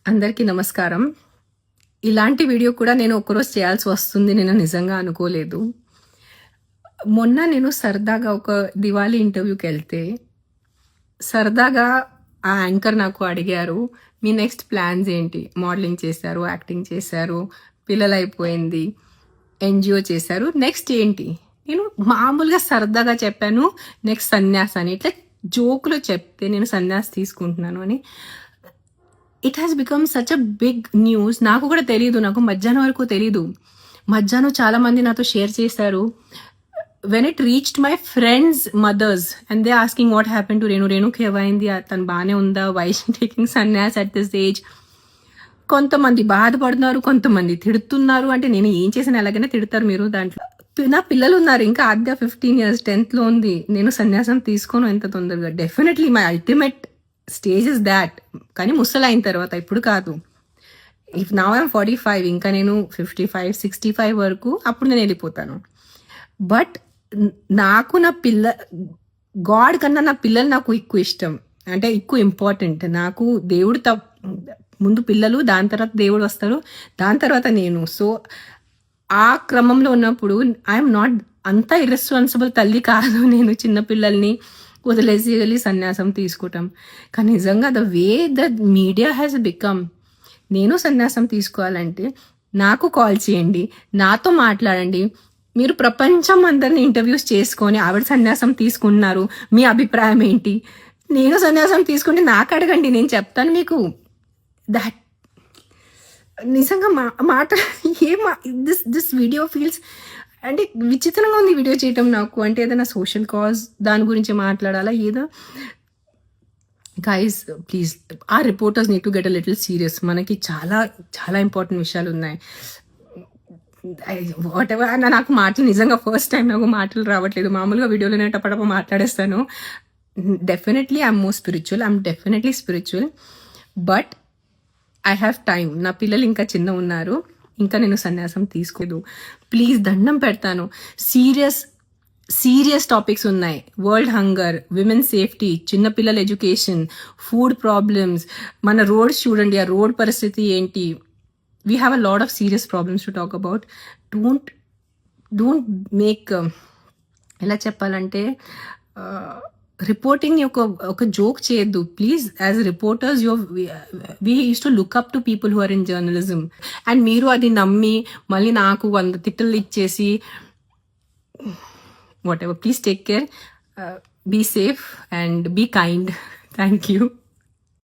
అందరికీ నమస్కారం. ఇలాంటి వీడియో కూడా నేను ఒకరోజు చేయాల్సి వస్తుంది నేను నిజంగా అనుకోలేదు. మొన్న నేను సరదాగా ఒక దివాళీ ఇంటర్వ్యూకెళ్తే, సరదాగా ఆ యాంకర్ నాకు అడిగారు, "మీ నెక్స్ట్ ప్లాన్స్ ఏంటి? మోడలింగ్ చేశారు, యాక్టింగ్ చేశారు, పిల్లలైపోయింది, ఎన్‌జీఓ చేశారు. నెక్స్ట్ ఏంటి?" నేను మామూలుగా సరదాగా చెప్పాను, నెక్స్ట్ సన్యాస్ అని. ఇట్లా జోక్‌లో చెప్తే నేను సన్యాస్ తీసుకుంటున్నాను అని. It has become such a big news. నాకు కూడా తెలీదు, నాకు మధ్యాహ్నం వరకు తెలీదు. మధ్యాహ్నం చాలా మంది నాతో షేర్ చేశారు. When it reached my friends mothers and they asking what happen to రేణుకి ఏమైంది, తను బాగానే ఉందా, why she taking sanyas at this age. కొంతమంది బాధపడుతున్నారు, కొంతమంది తిడుతున్నారు. అంటే నేను ఏం చేసిన ఎలాగైనా తిడతారు మీరు దాంట్లో. నా పిల్లలు ఉన్నారు, ఇంకా ఆద్య 15 years 10th లో ఉంది. నేను సన్యాసం తీసుకోను ఎంత తొందరగా. Definitely my ultimate stage is that. కానీ ముసలైన తర్వాత, ఇప్పుడు కాదు. ఇఫ్ నౌ ఐఎమ్ 45, ఇంకా నేను 55 65 వరకు అప్పుడు నేను వెళ్ళిపోతాను. బట్ నాకు నా గాడ్ కన్నా నా పిల్లలు నాకు ఎక్కువ ఇష్టం, అంటే ఎక్కువ ఇంపార్టెంట్. నాకు దేవుడు ముందు పిల్లలు, దాని తర్వాత దేవుడు వస్తారు, దాని తర్వాత నేను. సో ఆ క్రమంలో ఉన్నప్పుడు ఐఎమ్ నాట్ అంత ఇర్రెస్పాన్సిబుల్ తల్లి కాదు నేను. చిన్నపిల్లల్ని వదిలేసి వెళ్ళి సన్యాసం తీసుకోవటం. కానీ నిజంగా the way the media has become, నేను సన్యాసం తీసుకోవాలంటే నాకు కాల్ చేయండి, నాతో మాట్లాడండి. మీరు ప్రపంచం అందరిని ఇంటర్వ్యూస్ చేసుకొని ఆవిడ సన్యాసం తీసుకున్నారు, మీ అభిప్రాయం ఏంటి? నేను సన్యాసం తీసుకుంటే నాకు అడగండి, నేను చెప్తాను మీకు. దట్ నిజంగా మాట దిస్ వీడియో ఫీల్స్ అంటే విచిత్రంగా ఉంది వీడియో చేయటం నాకు. అంటే ఏదైనా సోషల్ కాజ్ దాని గురించి మాట్లాడాలా ఏదో. గైస్ ప్లీజ్, ఆ reporters need to get a little serious. మనకి చాలా చాలా ఇంపార్టెంట్ విషయాలు ఉన్నాయి. What ever. నాకు మాటలు నిజంగా ఫస్ట్ టైం నాకు మాటలు రావట్లేదు. మామూలుగా వీడియోలో నేను టపటప మాట్లాడేస్తాను. Definitely I'm more spiritual, I'm definitely spiritual, but I have time. నా పిల్లలు ఇంకా చిన్న ఉన్నారు, ఇంకా నేను సన్యాసం తీసుకోలేదు. ప్లీజ్ దండం పెడతాను. సీరియస్ టాపిక్స్ ఉన్నాయి. వరల్డ్ హంగర్, విమెన్ సేఫ్టీ, చిన్నపిల్లల ఎడ్యుకేషన్, ఫుడ్ ప్రాబ్లమ్స్, మన రోడ్స్ చూడండి, ఆ రోడ్ పరిస్థితి ఏంటి. We have a lot of serious problems to talk about. Don't make, ఎలా చెప్పాలంటే, రిపోర్టింగ్ ఒక జోక్ చేయొద్దు please. As reporters we use to look up to people who are in journalism. And మీరు అది నమ్మి మళ్ళీ నాకు 100 తిట్టులు ఇచ్చేసి whatever. Please take care, be safe and be kind. Thank you.